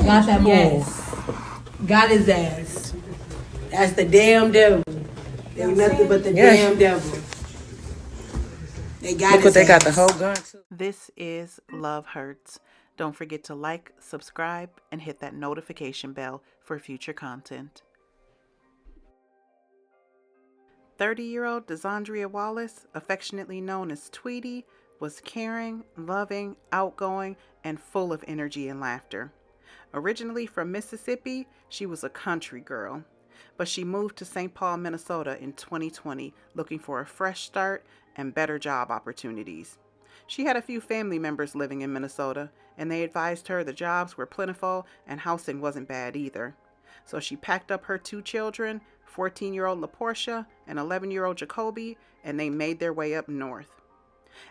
Got that boy. Yes. Got his ass. That's the damn devil. They ain't nothing but the damn devil. They got Look his what they got the ass. whole gun too. This is Love Hurts. Don't forget to like, subscribe, and hit that notification bell for future content. 30-year-old Dandrea Wallace, affectionately known as Tweety, was caring, loving, outgoing, and full of energy and laughter. Originally from Mississippi, she was a country girl, but she moved to St. Paul, Minnesota in 2020 looking for a fresh start and better job opportunities. She had a few family members living in Minnesota, and they advised her the jobs were plentiful and housing wasn't bad either. So she packed up her two children, 14-year-old LaPortia and 11-year-old Jacoby, and they made their way up north.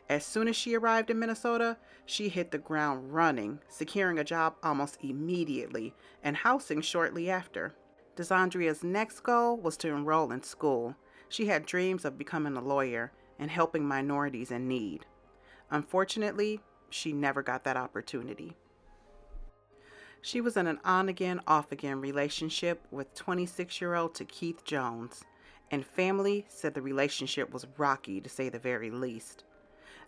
As soon as she arrived in Minnesota, she hit the ground running, securing a job almost immediately and housing shortly after. Dandrea's next goal was to enroll in school. She had dreams of becoming a lawyer and helping minorities in need. Unfortunately, she never got that opportunity. She was in an on-again, off-again relationship with 26-year-old Keith Jones, and family said the relationship was rocky to say the very least.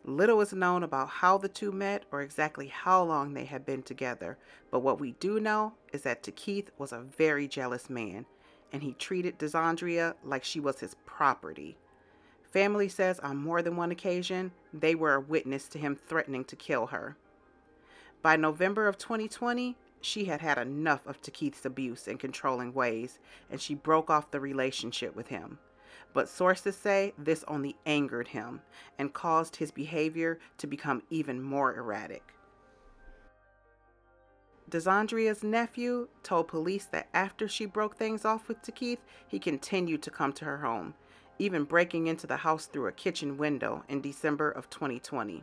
Little is known about how the two met or exactly how long they had been together, but what we do know is that Keith was a very jealous man, and he treated Dandrea like she was his property. Family says on more than one occasion, they were a witness to him threatening to kill her. By November of 2020, she had had enough of Keith's abuse and controlling ways, and she broke off the relationship with him. But sources say this only angered him and caused his behavior to become even more erratic. Dandrea's nephew told police that after she broke things off with Keith, he continued to come to her home, even breaking into the house through a kitchen window in December of 2020.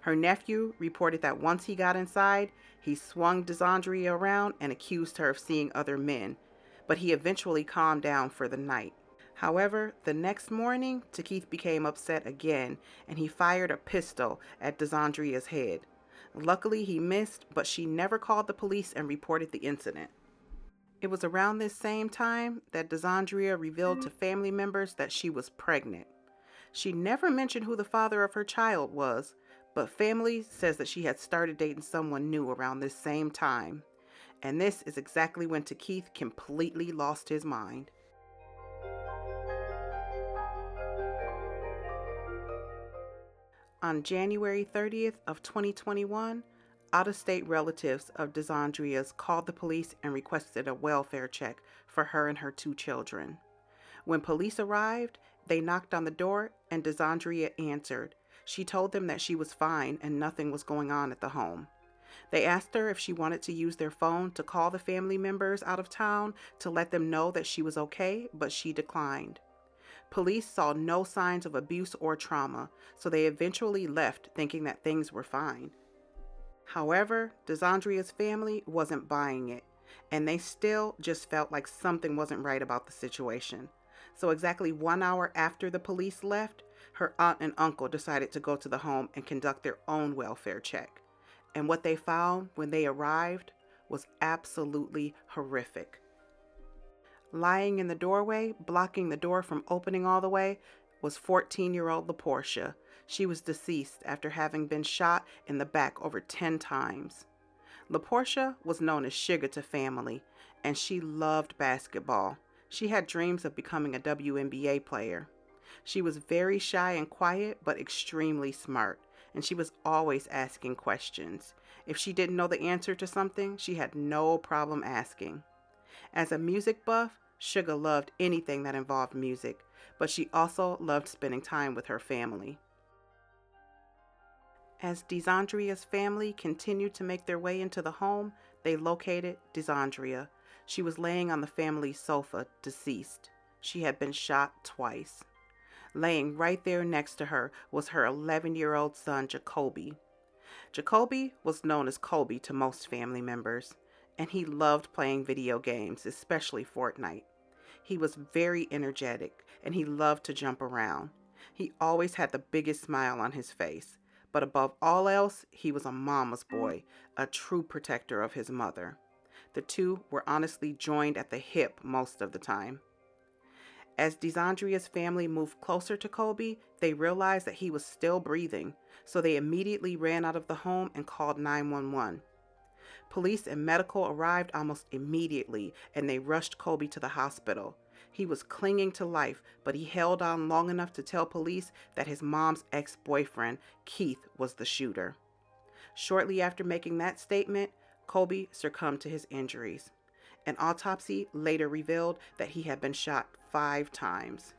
Her nephew reported that once he got inside, he swung Dandrea around and accused her of seeing other men, but he eventually calmed down for the night. However, the next morning, Keith became upset again, and he fired a pistol at Dandrea's head. Luckily, he missed, but she never called the police and reported the incident. It was around this same time that Dandrea revealed to family members that she was pregnant. She never mentioned who the father of her child was, but family says that she had started dating someone new around this same time. And this is exactly when Keith completely lost his mind. On January 30th of 2021, out-of-state relatives of Dandrea's called the police and requested a welfare check for her and her two children. When police arrived, they knocked on the door and Dandrea answered. She told them that she was fine and nothing was going on at the home. They asked her if she wanted to use their phone to call the family members out of town to let them know that she was okay, but she declined. Police saw no signs of abuse or trauma, so they eventually left thinking that things were fine. However, Dandrea's family wasn't buying it, and they still just felt like something wasn't right about the situation. So exactly 1 hour after the police left, her aunt and uncle decided to go to the home and conduct their own welfare check. And what they found when they arrived was absolutely horrific. Lying in the doorway, blocking the door from opening all the way, was 14-year-old LaPortia. She was deceased after having been shot in the back over 10 times. LaPortia was known as Sugar to family, and she loved basketball. She had dreams of becoming a WNBA player. She was very shy and quiet, but extremely smart, and she was always asking questions. If she didn't know the answer to something, she had no problem asking. As a music buff, Sugar loved anything that involved music, but she also loved spending time with her family. As Dandrea's family continued to make their way into the home, they located Dandrea. She was laying on the family sofa, deceased. She had been shot twice. Laying right there next to her was her 11-year-old son, Jacoby. Jacoby was known as Kobe to most family members, and he loved playing video games, especially Fortnite. He was very energetic, and he loved to jump around. He always had the biggest smile on his face, but above all else, he was a mama's boy, a true protector of his mother. The two were honestly joined at the hip most of the time. As DeZandria's family moved closer to Colby, they realized that he was still breathing, so they immediately ran out of the home and called 911. Police and medical arrived almost immediately, and they rushed Colby to the hospital. He was clinging to life, but he held on long enough to tell police that his mom's ex-boyfriend, Keith, was the shooter. Shortly after making that statement, Colby succumbed to his injuries. An autopsy later revealed that he had been shot 5 times.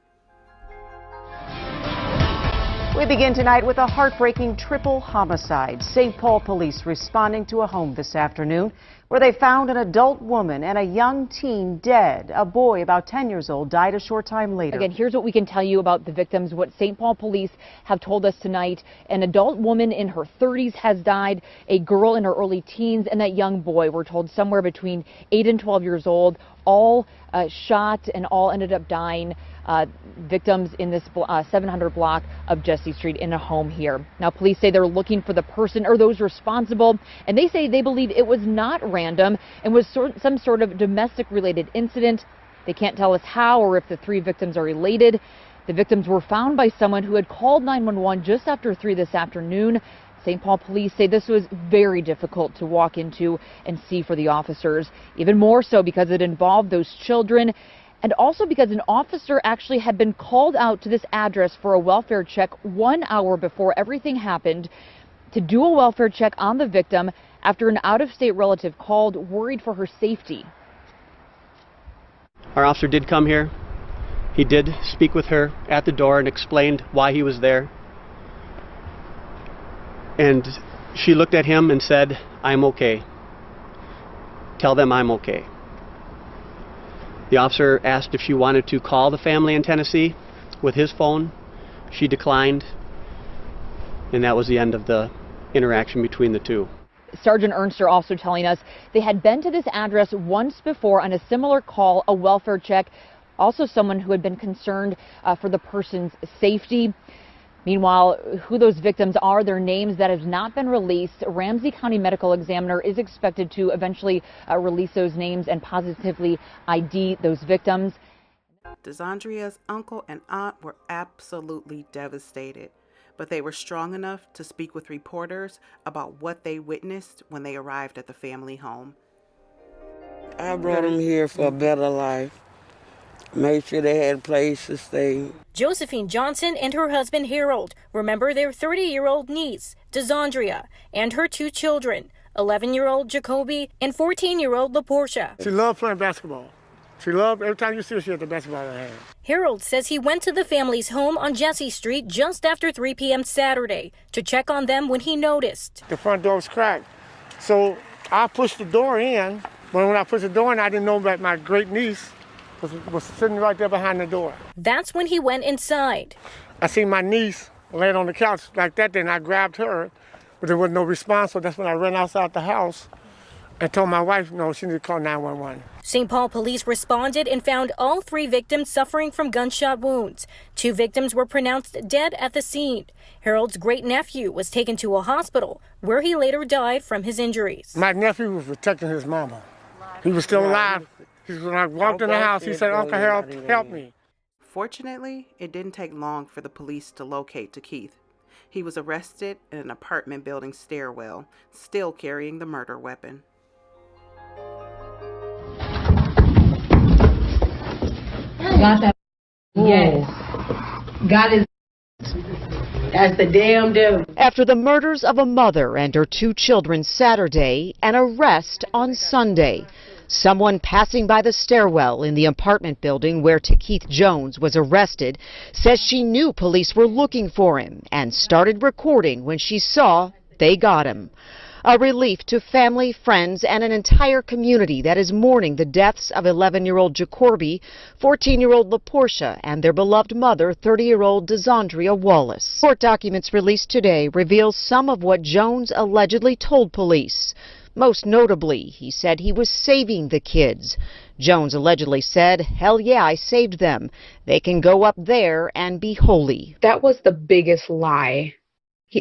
We begin tonight with a heartbreaking triple homicide. St. Paul police responding to a home this afternoon where they found an adult woman and a young teen dead. A boy about 10 years old died a short time later. Again, here's what we can tell you about the victims, what St. Paul police have told us tonight. An adult woman in her 30s has died, a girl in her early teens, and that young boy, we're told somewhere between 8 and 12 years old, all shot and all ended up dying. Victims in this 700 block of Jesse Street in a home here. Now, police say they're looking for the person or those responsible, and they say they believe it was not random and was some sort of domestic related incident. They can't tell us how or if the 3 victims are related. The victims were found by someone who had called 911 just after 3 this afternoon. St. Paul police say this was very difficult to walk into and see for the officers, even more so because it involved those children. And also because an officer actually had been called out to this address for a welfare check 1 hour before everything happened to do a welfare check on the victim after an out-of-state relative called, worried for her safety. Our officer did come here. He did speak with her at the door and explained why he was there. And she looked at him and said, "I'm okay. Tell them I'm okay." The officer asked if she wanted to call the family in Tennessee with his phone. She declined, and that was the end of the interaction between the two. Sergeant Ernster also telling us they had been to this address once before on a similar call, a welfare check, also someone who had been concerned for the person's safety. Meanwhile, who those victims are, their names that have not been released. Ramsey County Medical Examiner is expected to eventually release those names and positively ID those victims. DeZandria's uncle and aunt were absolutely devastated, but they were strong enough to speak with reporters about what they witnessed when they arrived at the family home. I brought them here for a better life. Made sure they had a place to stay. Josephine Johnson and her husband Harold remember their 30-year-old niece, DeZandria, and her 2 children, 11-year-old Jacoby and 14-year-old LaPortia. She loved playing basketball. She loved, every time you see her, she had the basketball in her hand. Harold says he went to the family's home on Jesse Street just after 3 p.m. Saturday to check on them when he noticed The front door was cracked. So I pushed the door in, but when I pushed the door in, I didn't know that my great niece was sitting right there behind the door. That's when he went inside. I seen my niece laying on the couch like that, then I grabbed her, but there was no response, so that's when I ran outside the house and told my wife, no, she needed to call 911. St. Paul police responded and found all 3 victims suffering from gunshot wounds. 2 victims were pronounced dead at the scene. Harold's great-nephew was taken to a hospital, where he later died from his injuries. My nephew was protecting his mama. He was still alive. When I walked in the house, he said, "Uncle Harold, help me." Fortunately, it didn't take long for the police to locate Keith. He was arrested in an apartment building stairwell, still carrying the murder weapon. Got that? Yes. God is. That's the damn devil. After the murders of a mother and her 2 children Saturday, an arrest on Sunday. Someone passing by the stairwell in the apartment building where Keith Jones was arrested says she knew police were looking for him and started recording when she saw they got him. A relief to family, friends, and an entire community that is mourning the deaths of 11-year-old Jacoby, 14-year-old LaPortia, and their beloved mother, 30-year-old DeZandrea Wallace. Court documents released today reveal some of what Jones allegedly told police. Most notably, he said he was saving the kids. Jones allegedly said, "Hell yeah, I saved them. They can go up there and be holy." That was the biggest lie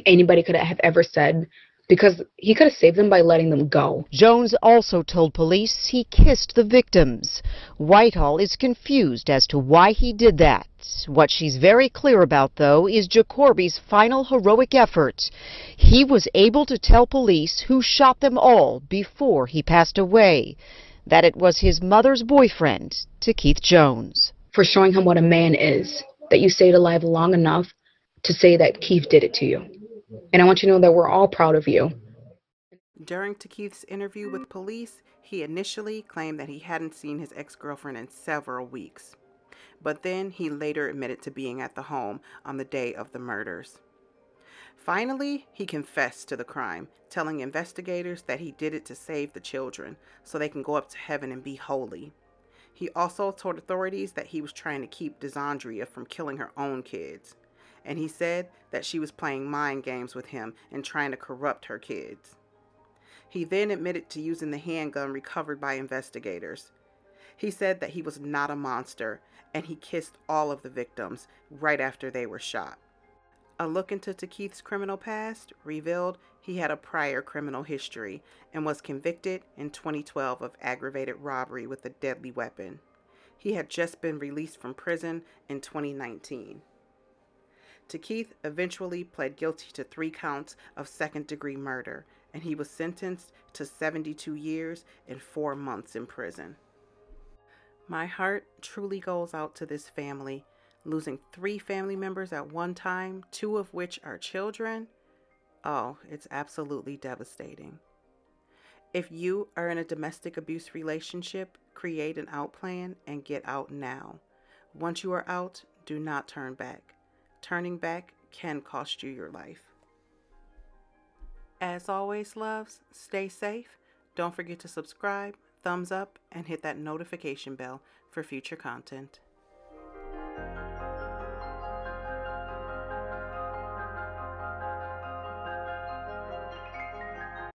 anybody could have ever said, because he could have saved them by letting them go. Jones also told police he kissed the victims. Whitehall is confused as to why he did that. What she's very clear about, though, is Jacoby's final heroic effort. He was able to tell police who shot them all before he passed away, that it was his mother's boyfriend, Keith Jones. For showing him what a man is, that you stayed alive long enough to say that Keith did it to you. And I want you to know that we're all proud of you. During Keith's interview with police, he initially claimed that he hadn't seen his ex-girlfriend in several weeks. But then he later admitted to being at the home on the day of the murders. Finally, he confessed to the crime, telling investigators that he did it to save the children so they can go up to heaven and be holy. He also told authorities that he was trying to keep Dandrea from killing her own kids. And he said that she was playing mind games with him and trying to corrupt her kids. He then admitted to using the handgun recovered by investigators. He said that he was not a monster, and he kissed all of the victims right after they were shot. A look into Keith's criminal past revealed he had a prior criminal history and was convicted in 2012 of aggravated robbery with a deadly weapon. He had just been released from prison in 2019. Keith eventually pled guilty to 3 counts of second-degree murder, and he was sentenced to 72 years and 4 months in prison. My heart truly goes out to this family, losing 3 family members at one time, 2 of which are children. Oh, it's absolutely devastating. If you are in a domestic abuse relationship, create an out plan and get out now. Once you are out, do not turn back. Turning back can cost you your life. As always, loves, stay safe. Don't forget to subscribe, thumbs up, and hit that notification bell for future content.